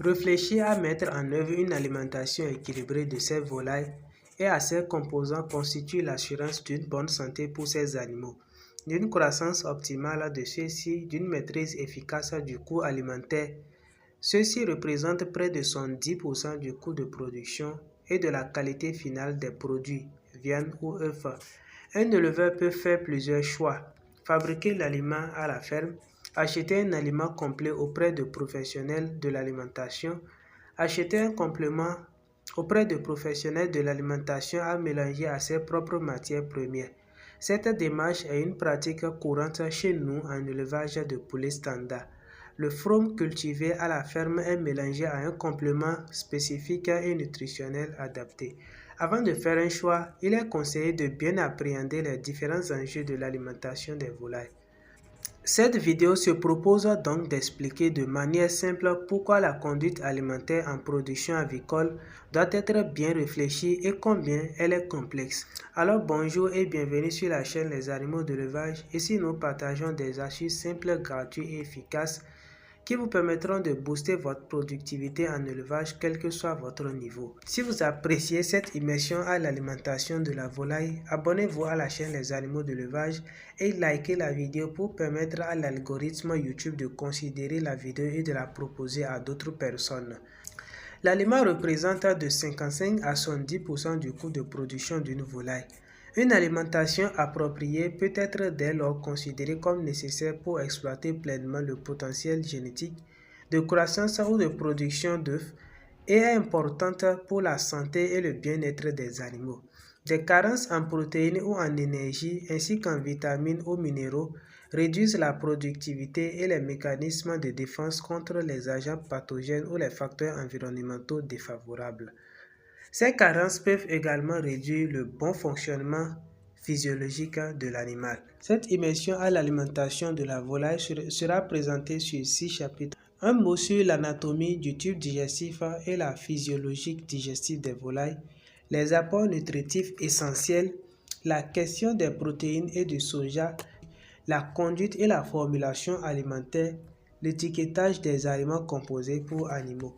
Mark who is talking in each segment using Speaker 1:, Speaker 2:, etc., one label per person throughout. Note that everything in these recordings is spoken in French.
Speaker 1: Réfléchis à mettre en œuvre une alimentation équilibrée de ces volailles et à ces composants constitue l'assurance d'une bonne santé pour ces animaux, d'une croissance optimale de ceux-ci, d'une maîtrise efficace du coût alimentaire. Ceux-ci représentent près de 70% du coût de production et de la qualité finale des produits, viande ou œufs. Un éleveur peut faire plusieurs choix. Fabriquer l'aliment à la ferme, acheter un aliment complet auprès de professionnels de l'alimentation, acheter un complément auprès de professionnels de l'alimentation à mélanger à ses propres matières premières. Cette démarche est une pratique courante chez nous en élevage de poulets standard. Le from cultivé à la ferme est mélangé à un complément spécifique et nutritionnel adapté. Avant de faire un choix, il est conseillé de bien appréhender les différents enjeux de l'alimentation des volailles. Cette vidéo se propose donc d'expliquer de manière simple pourquoi la conduite alimentaire en production avicole doit être bien réfléchie et combien elle est complexe. Alors bonjour et bienvenue sur la chaîne Les Animaux d'Élevage. Ici nous partageons des astuces simples, gratuites et efficaces qui vous permettront de booster votre productivité en élevage quel que soit votre niveau. Si vous appréciez cette immersion à l'alimentation de la volaille, abonnez-vous à la chaîne Les Animaux d'Élevage et likez la vidéo pour permettre à l'algorithme YouTube de considérer la vidéo et de la proposer à d'autres personnes. L'aliment représente de 55 à 70% du coût de production d'une volaille. Une alimentation appropriée peut être dès lors considérée comme nécessaire pour exploiter pleinement le potentiel génétique de croissance ou de production d'œufs et est importante pour la santé et le bien-être des animaux. Des carences en protéines ou en énergie ainsi qu'en vitamines ou minéraux réduisent la productivité et les mécanismes de défense contre les agents pathogènes ou les facteurs environnementaux défavorables. Ces carences peuvent également réduire le bon fonctionnement physiologique de l'animal. Cette immersion à l'alimentation de la volaille sera présentée sur 6 chapitres. Un mot sur l'anatomie du tube digestif et la physiologie digestive des volailles, les apports nutritifs essentiels, la question des protéines et du soja, la conduite et la formulation alimentaire, l'étiquetage des aliments composés pour animaux.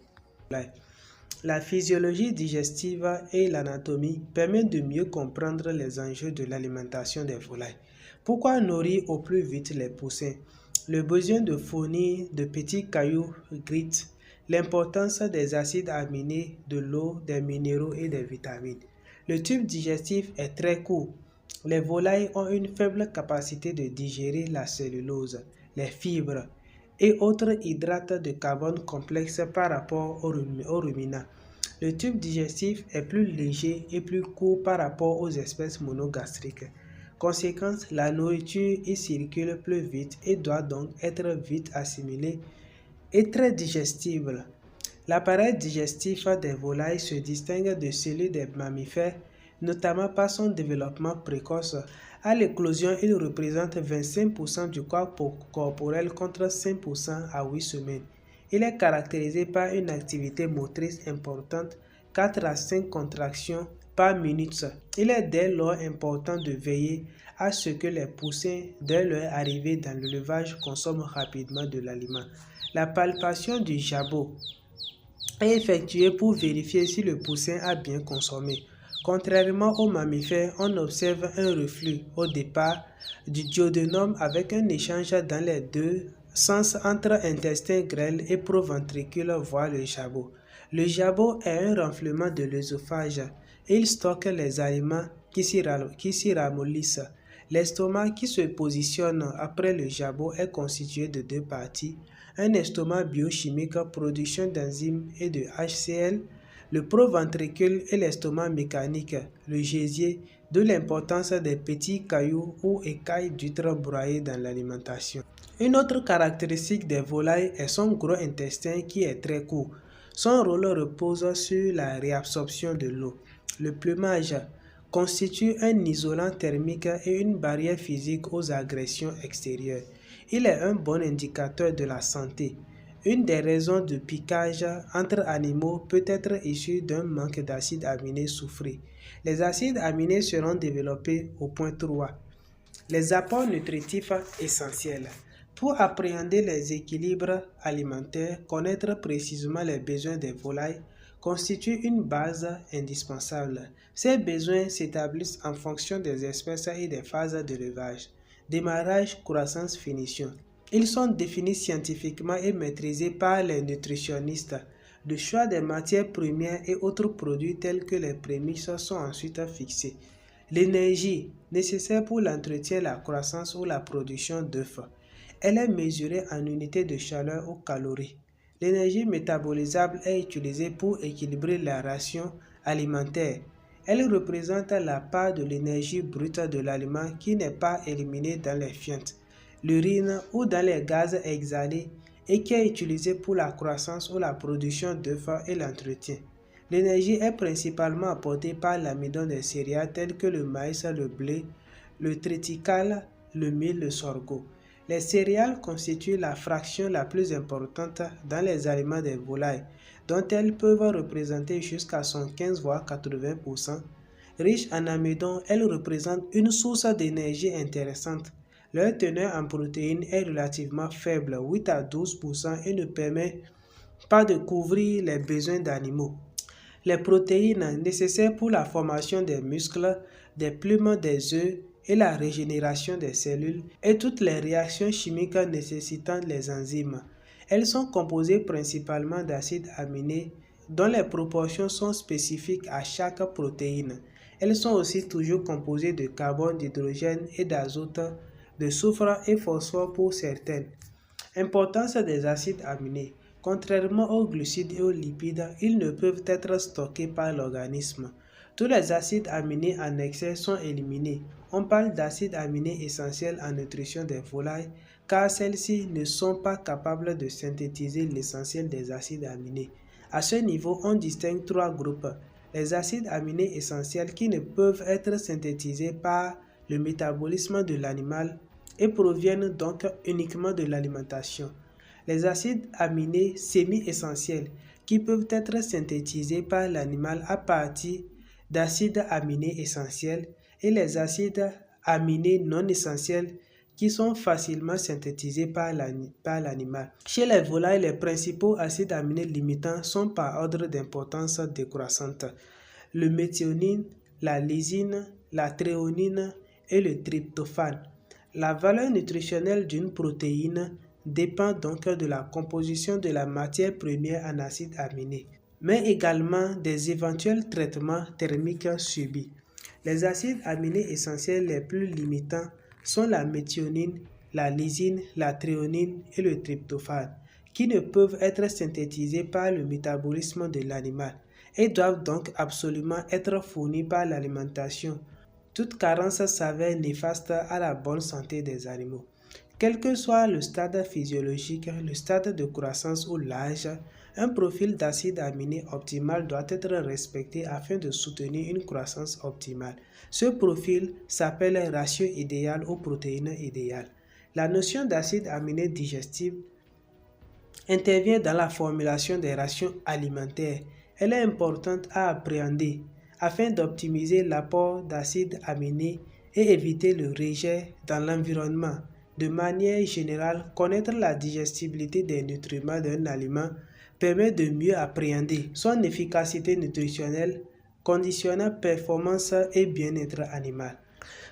Speaker 1: La physiologie digestive et l'anatomie permettent de mieux comprendre les enjeux de l'alimentation des volailles. Pourquoi nourrir au plus vite les poussins? Le besoin de fournir de petits cailloux grit, l'importance des acides aminés, de l'eau, des minéraux et des vitamines. Le tube digestif est très court. Les volailles ont une faible capacité de digérer la cellulose, les fibres et autres hydrates de carbone complexes par rapport aux ruminants. Le tube digestif est plus léger et plus court par rapport aux espèces monogastriques. Conséquence, la nourriture y circule plus vite et doit donc être vite assimilée et très digestible. L'appareil digestif des volailles se distingue de celui des mammifères, notamment par son développement précoce. À l'éclosion, il représente 25% du corps corporel contre 5% à 8 semaines. Il est caractérisé par une activité motrice importante, 4 à 5 contractions par minute. Il est dès lors important de veiller à ce que les poussins, dès leur arrivée dans l'élevage, consomment rapidement de l'aliment. La palpation du jabot est effectuée pour vérifier si le poussin a bien consommé. Contrairement aux mammifères, on observe un reflux au départ du duodénum avec un échange dans les deux sens entre intestin grêle et proventricule, voire le jabot. Le jabot est un renflement de l'œsophage. Il stocke les aliments qui s'y ramollissent. L'estomac qui se positionne après le jabot est constitué de deux parties. Un estomac biochimique, production d'enzymes et de HCl, le proventricule et l'estomac mécanique, le gésier, de l'importance des petits cailloux ou écailles d'huîtres broyés dans l'alimentation. Une autre caractéristique des volailles est son gros intestin qui est très court. Son rôle repose sur la réabsorption de l'eau. Le plumage constitue un isolant thermique et une barrière physique aux agressions extérieures. Il est un bon indicateur de la santé. Une des raisons de piquage entre animaux peut être issue d'un manque d'acides aminés soufrés. Les acides aminés seront développés au point 3. Les apports nutritifs essentiels. Pour appréhender les équilibres alimentaires, connaître précisément les besoins des volailles constitue une base indispensable. Ces besoins s'établissent en fonction des espèces et des phases d'élevage, démarrage, croissance, finition. Ils sont définis scientifiquement et maîtrisés par les nutritionnistes. Le choix des matières premières et autres produits tels que les prémices sont ensuite fixés. L'énergie nécessaire pour l'entretien, la croissance ou la production d'œufs. Elle est mesurée en unités de chaleur ou calories. L'énergie métabolisable est utilisée pour équilibrer la ration alimentaire. Elle représente la part de l'énergie brute de l'aliment qui n'est pas éliminée dans les fientes, l'urine ou dans les gaz exhalés et qui est utilisée pour la croissance ou la production d'œufs et l'entretien. L'énergie est principalement apportée par l'amidon des céréales telles que le maïs, le blé, le triticale, le mil, le sorgho. Les céréales constituent la fraction la plus importante dans les aliments des volailles, dont elles peuvent représenter jusqu'à 75 voire 80%. Riches en amidon, elles représentent une source d'énergie intéressante. Leur teneur en protéines est relativement faible, 8 à 12%, et ne permet pas de couvrir les besoins d'animaux. Les protéines nécessaires pour la formation des muscles, des plumes des œufs et la régénération des cellules et toutes les réactions chimiques nécessitant les enzymes. Elles sont composées principalement d'acides aminés dont les proportions sont spécifiques à chaque protéine. Elles sont aussi toujours composées de carbone, d'hydrogène et d'azote, de soufre et phosphore pour certaines. Importance des acides aminés. Contrairement aux glucides et aux lipides, ils ne peuvent être stockés par l'organisme. Tous les acides aminés en excès sont éliminés. On parle d'acides aminés essentiels en nutrition des volailles car celles-ci ne sont pas capables de synthétiser l'essentiel des acides aminés. À ce niveau, on distingue trois groupes. Les acides aminés essentiels qui ne peuvent être synthétisés par le métabolisme de l'animal et proviennent donc uniquement de l'alimentation. Les acides aminés semi-essentiels qui peuvent être synthétisés par l'animal à partir d'acides aminés essentiels et les acides aminés non essentiels qui sont facilement synthétisés par l'animal. Chez les volailles, les principaux acides aminés limitants sont par ordre d'importance décroissante. Le méthionine, la lysine, la thréonine et le tryptophane. La valeur nutritionnelle d'une protéine dépend donc de la composition de la matière première en acides aminés, mais également des éventuels traitements thermiques subis. Les acides aminés essentiels les plus limitants sont la méthionine, la lysine, la thréonine et le tryptophane, qui ne peuvent être synthétisés par le métabolisme de l'animal et doivent donc absolument être fournis par l'alimentation. Toute carence s'avère néfaste à la bonne santé des animaux. Quel que soit le stade physiologique, le stade de croissance ou l'âge, un profil d'acide aminé optimal doit être respecté afin de soutenir une croissance optimale. Ce profil s'appelle ratio idéal ou protéine idéale. La notion d'acide aminé digestible intervient dans la formulation des rations alimentaires. Elle est importante à appréhender afin d'optimiser l'apport d'acides aminés et éviter le rejet dans l'environnement. De manière générale, connaître la digestibilité des nutriments d'un aliment permet de mieux appréhender son efficacité nutritionnelle, conditionnant performance et bien-être animal.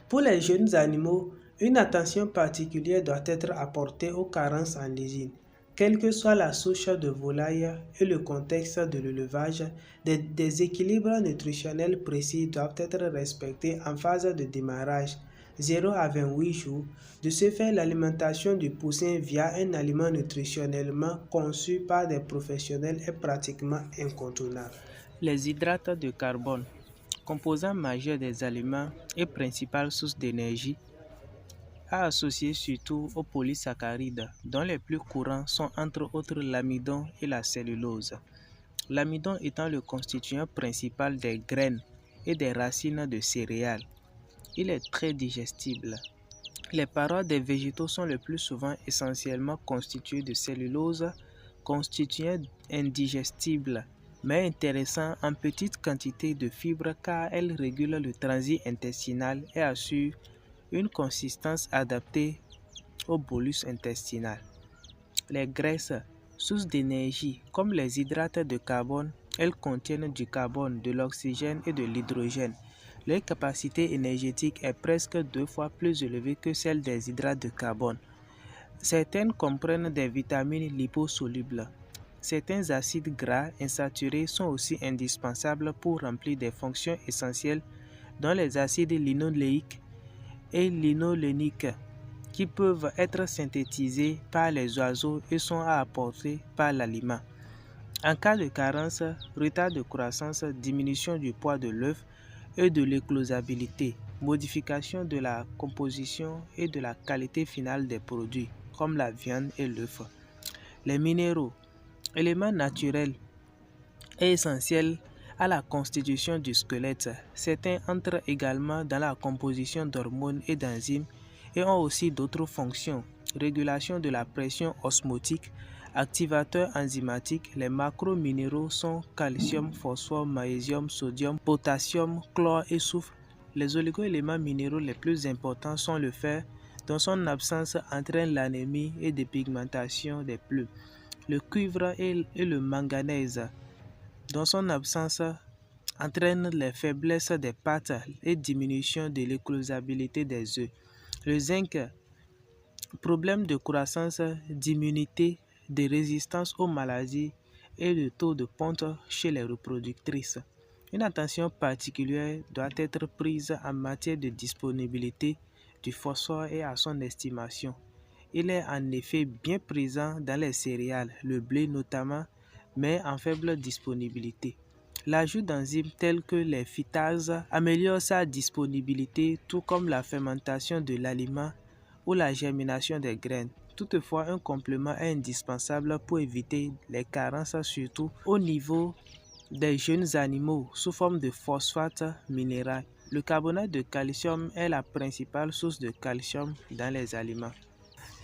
Speaker 1: Pour les jeunes animaux, une attention particulière doit être apportée aux carences en lysine. Quelle que soit la souche de volaille et le contexte de l'élevage, des équilibres nutritionnels précis doivent être respectés en phase de démarrage, 0 à 28 jours. De ce fait, l'alimentation du poussin via un aliment nutritionnellement conçu par des professionnels est pratiquement incontournable.
Speaker 2: Les hydrates de carbone, composant majeur des aliments et principale source d'énergie, à associer surtout aux polysaccharides, dont les plus courants sont entre autres l'amidon et la cellulose. L'amidon étant le constituant principal des graines et des racines de céréales. Il est très digestible. Les parois des végétaux sont le plus souvent essentiellement constituées de cellulose, constituant indigestible, mais intéressant en petite quantité de fibres car elles régulent le transit intestinal et assurent une consistance adaptée au bolus intestinal. Les graisses, sources d'énergie, comme les hydrates de carbone, elles contiennent du carbone, de l'oxygène et de l'hydrogène. Leur capacité énergétique est presque 2 fois plus élevée que celle des hydrates de carbone. Certaines comprennent des vitamines liposolubles. Certains acides gras insaturés sont aussi indispensables pour remplir des fonctions essentielles, dont les acides linoléiques et linoléniques, qui peuvent être synthétisés par les oiseaux et sont à apporter par l'aliment. En cas de carence, retard de croissance, diminution du poids de l'œuf et de l'éclosabilité, modification de la composition et de la qualité finale des produits, comme la viande et l'œuf. Les minéraux, éléments naturels et essentiels à la constitution du squelette. Certains entrent également dans la composition d'hormones et d'enzymes et ont aussi d'autres fonctions. Régulation de la pression osmotique, activateurs enzymatiques. Les macrominéraux sont calcium, phosphore, magnésium, sodium, potassium, chlore et soufre. Les oligo-éléments minéraux les plus importants sont le fer, dont son absence entraîne l'anémie et dépigmentation des plumes. Le cuivre et le manganèse, dont son absence entraîne les faiblesses des pattes et diminution de l'éclosabilité des œufs. Le zinc, problème de croissance, d'immunité, de résistance aux maladies et le taux de ponte chez les reproductrices. Une attention particulière doit être prise en matière de disponibilité du phosphore et à son estimation. Il est en effet bien présent dans les céréales, le blé notamment, mais en faible disponibilité. L'ajout d'enzymes tels que les phytases améliore sa disponibilité, tout comme la fermentation de l'aliment ou la germination des graines. Toutefois, un complément est indispensable pour éviter les carences, surtout au niveau des jeunes animaux sous forme de phosphate minéral. Le carbonate de calcium est la principale source de calcium dans les aliments.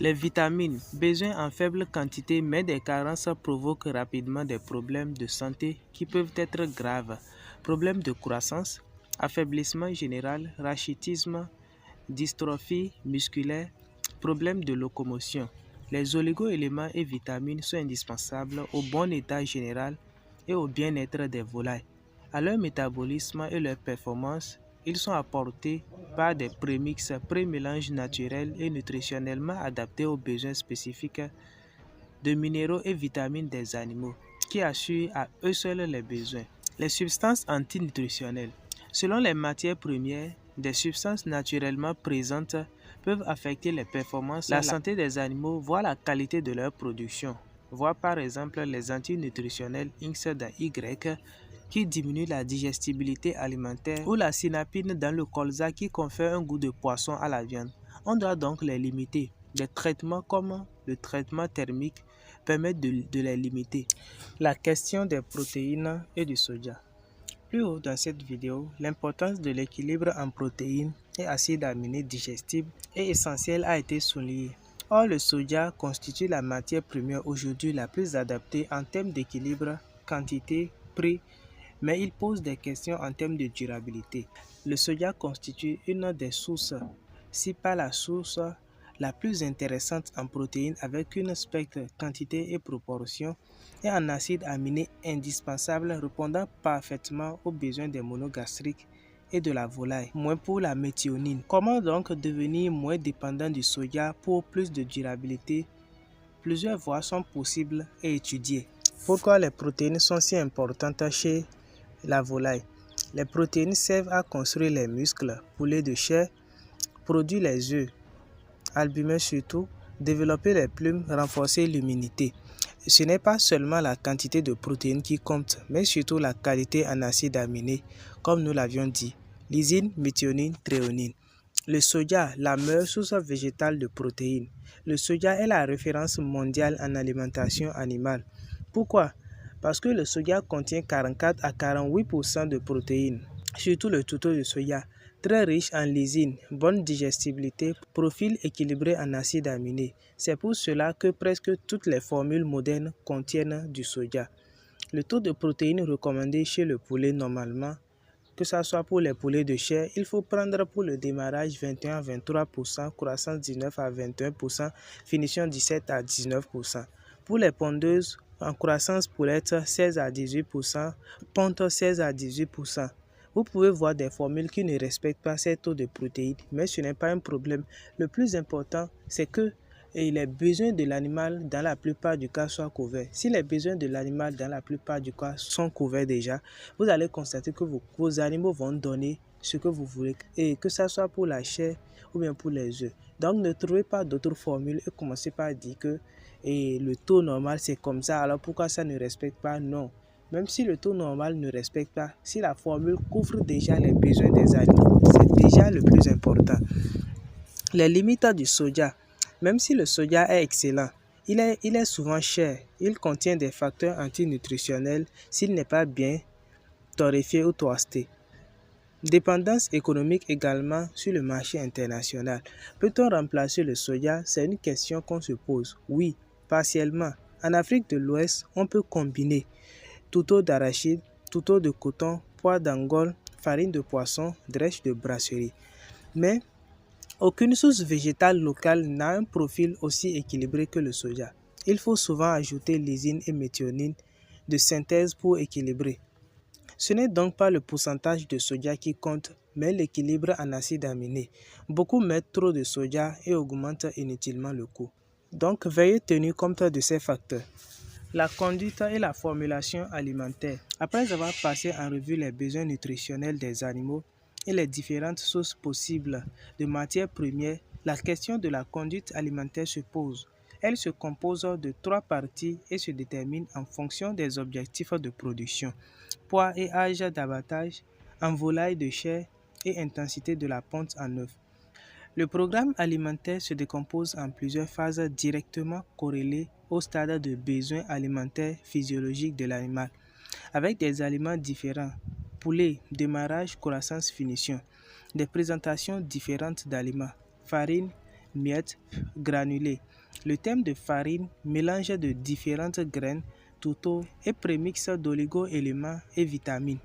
Speaker 2: Les vitamines, besoin en faible quantité mais des carences provoquent rapidement des problèmes de santé qui peuvent être graves. Problèmes de croissance, affaiblissement général, rachitisme, dystrophie musculaire, problèmes de locomotion. Les oligo-éléments et vitamines sont indispensables au bon état général et au bien-être des volailles. À leur métabolisme et leur performance, ils sont apportés par des prémixes, pré-mélanges naturels et nutritionnellement adaptés aux besoins spécifiques de minéraux et vitamines des animaux, qui assurent à eux seuls les besoins. Les substances antinutritionnelles. Selon les matières premières, des substances naturellement présentes peuvent affecter les performances, la santé des animaux, voire la qualité de leur production. Voire par exemple les antinutritionnels X dans Y, qui diminue la digestibilité alimentaire, ou la synapine dans le colza qui confère un goût de poisson à la viande. On doit donc les limiter. Des traitements comme le traitement thermique permettent de les limiter. La question des protéines et du soja. Plus haut dans cette vidéo, l'importance de l'équilibre en protéines et acides aminés digestibles et essentielle a été soulignée. Or, le soja constitue la matière première aujourd'hui la plus adaptée en termes d'équilibre, quantité, prix, mais il pose des questions en termes de durabilité. Le soja constitue une des sources, si pas la source la plus intéressante en protéines avec une spectre quantité et proportion et en acides aminés indispensables répondant parfaitement aux besoins des monogastriques et de la volaille, moins pour la méthionine. Comment donc devenir moins dépendant du soja pour plus de durabilité? Plusieurs voies sont possibles et étudiées. Pourquoi les protéines sont si importantes chez la volaille? Les protéines servent à construire les muscles, poulet de chair, produire les œufs, albumin surtout, développer les plumes, renforcer l'immunité. Ce n'est pas seulement la quantité de protéines qui compte, mais surtout la qualité en acides aminés, comme nous l'avions dit, lysine, méthionine, thréonine. Le soja, la meilleure source végétale de protéines. Le soja est la référence mondiale en alimentation animale. Pourquoi? Parce que le soja contient 44 à 48% de protéines, surtout le touto de soja, très riche en lysine, bonne digestibilité, profil équilibré en acides aminés. C'est pour cela que presque toutes les formules modernes contiennent du soja. Le taux de protéines recommandé chez le poulet normalement que ce soit pour les poulets de chair, il faut prendre pour le démarrage 21 à 23%, croissance 19 à 21%, finition 17 à 19%. Pour les pondeuses, en croissance poulette 16 à 18%, ponte 16 à 18%. Vous pouvez voir des formules qui ne respectent pas ces taux de protéines, mais ce n'est pas un problème. Le plus important, c'est que les besoins de l'animal dans la plupart du cas soient couverts. Si les besoins de l'animal dans la plupart du cas sont couverts déjà, vous allez constater que vos animaux vont donner ce que vous voulez, et que ce soit pour la chair ou bien pour les œufs. Donc ne trouvez pas d'autres formules et commencez pas à dire que le taux normal c'est comme ça, alors pourquoi ça ne respecte pas? Non. Même si le taux normal ne respecte pas, si la formule couvre déjà les besoins des animaux, c'est déjà le plus important. Les limites du soja. Même si le soja est excellent, il est souvent cher. Il contient des facteurs antinutritionnels s'il n'est pas bien torréfié ou toasté. Dépendance économique également sur le marché international. Peut-on remplacer le soja? C'est une question qu'on se pose. Oui, partiellement. En Afrique de l'Ouest, on peut combiner touteau d'arachide, touteau de coton, pois d'Angole, farine de poisson, drèche de brasserie. Mais aucune source végétale locale n'a un profil aussi équilibré que le soja. Il faut souvent ajouter lysine et méthionine de synthèse pour équilibrer. Ce n'est donc pas le pourcentage de soja qui compte, mais l'équilibre en acides aminés. Beaucoup mettent trop de soja et augmentent inutilement le coût. Donc, veuillez tenir compte de ces facteurs. La conduite et la formulation alimentaire. Après avoir passé en revue les besoins nutritionnels des animaux et les différentes sources possibles de matières premières, la question de la conduite alimentaire se pose. Elle se compose de 3 parties et se détermine en fonction des objectifs de production, poids et âge d'abattage, en volaille de chair et intensité de la ponte en œuf. Le programme alimentaire se décompose en plusieurs phases directement corrélées au stade de besoin alimentaire physiologique de l'animal, avec des aliments différents, poulet, démarrage, croissance, finition, des présentations différentes d'aliments, farine, miettes, granulés. Le thème de farine, mélange de différentes graines, touteaux et prémix d'oligo-éléments et vitamines,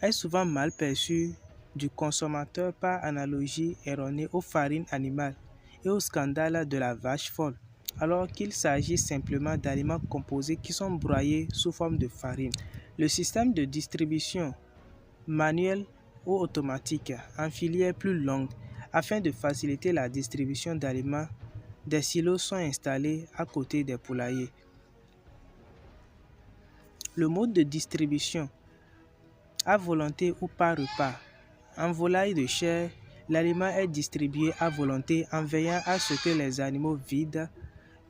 Speaker 2: est souvent mal perçu du consommateur par analogie erronée aux farines animales et au scandale de la vache folle, alors qu'il s'agit simplement d'aliments composés qui sont broyés sous forme de farine. Le système de distribution manuel ou automatique en filière plus longue, afin de faciliter la distribution d'aliments, des silos sont installés à côté des poulaillers. Le mode de distribution à volonté ou par repas. En volaille de chair, l'aliment est distribué à volonté en veillant à ce que les animaux vident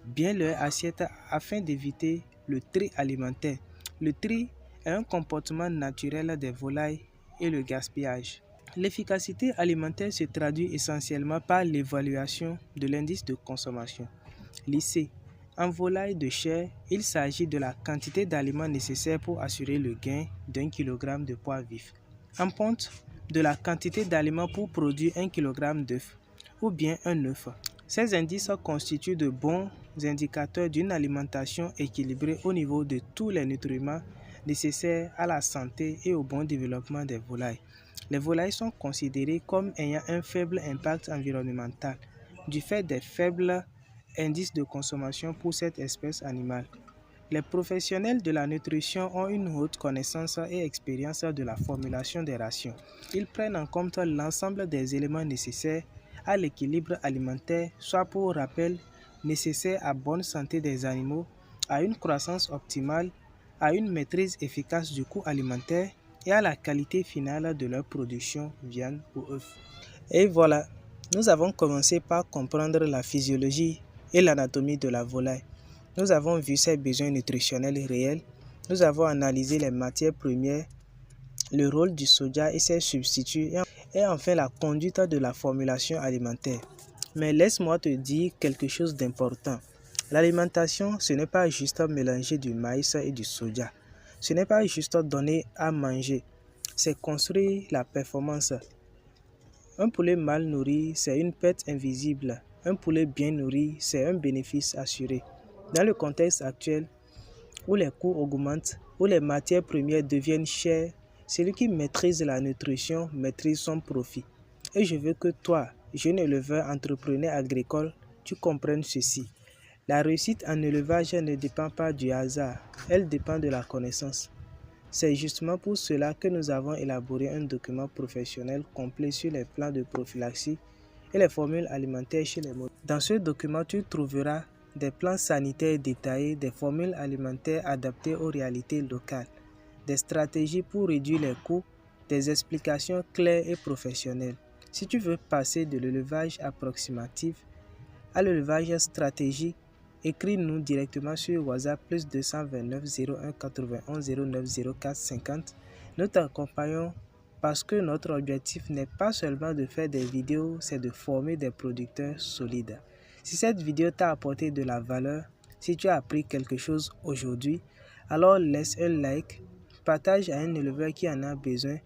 Speaker 2: bien leur assiette afin d'éviter le tri alimentaire. Le tri est un comportement naturel des volailles et le gaspillage. L'efficacité alimentaire se traduit essentiellement par l'évaluation de l'indice de consommation, l'IC. En volaille de chair, il s'agit de la quantité d'aliments nécessaires pour assurer le gain d'1 kg de poids vif. En ponte, de la quantité d'aliments pour produire 1 kg d'œufs ou bien un œuf. Ces indices constituent de bons indicateurs d'une alimentation équilibrée au niveau de tous les nutriments nécessaires à la santé et au bon développement des volailles. Les volailles sont considérées comme ayant un faible impact environnemental du fait des faibles indices de consommation pour cette espèce animale. Les professionnels de la nutrition ont une haute connaissance et expérience de la formulation des rations. Ils prennent en compte l'ensemble des éléments nécessaires à l'équilibre alimentaire, soit pour rappel nécessaire à bonne santé des animaux, à une croissance optimale, à une maîtrise efficace du coût alimentaire et à la qualité finale de leur production, viande ou œufs. Et voilà, nous avons commencé par comprendre la physiologie et l'anatomie de la volaille. Nous avons vu ses besoins nutritionnels réels, nous avons analysé les matières premières, le rôle du soja et ses substituts, et enfin la conduite de la formulation alimentaire. Mais laisse-moi te dire quelque chose d'important. L'alimentation, ce n'est pas juste mélanger du maïs et du soja. Ce n'est pas juste donner à manger, c'est construire la performance. Un poulet mal nourri, c'est une perte invisible. Un poulet bien nourri, c'est un bénéfice assuré. Dans le contexte actuel, où les coûts augmentent, où les matières premières deviennent chères, Celui qui maîtrise la nutrition maîtrise son profit. Et je veux que toi, jeune éleveur, entrepreneur agricole, tu comprennes ceci. La réussite en élevage ne dépend pas du hasard, elle dépend de la connaissance. C'est justement pour cela que nous avons élaboré un document professionnel complet sur les plans de prophylaxie et les formules alimentaires chez les motos. Dans ce document, tu trouveras des plans sanitaires détaillés, des formules alimentaires adaptées aux réalités locales, des stratégies pour réduire les coûts, des explications claires et professionnelles. Si tu veux passer de l'élevage approximatif à l'élevage stratégique, écris-nous directement sur WhatsApp plus 229 01 91 09 04 50. Nous t'accompagnons parce que notre objectif n'est pas seulement de faire des vidéos, c'est de former des producteurs solides. Si cette vidéo t'a apporté de la valeur, si tu as appris quelque chose aujourd'hui, alors laisse un like, partage à un éleveur qui en a besoin,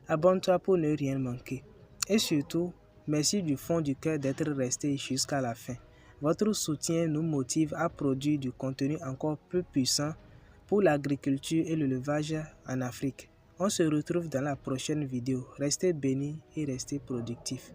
Speaker 2: abonne-toi pour ne rien manquer. Et surtout, merci du fond du cœur d'être resté jusqu'à la fin. Votre soutien nous motive à produire du contenu encore plus puissant pour l'agriculture et l'élevage en Afrique. On se retrouve dans la prochaine vidéo. Restez bénis et restez productifs.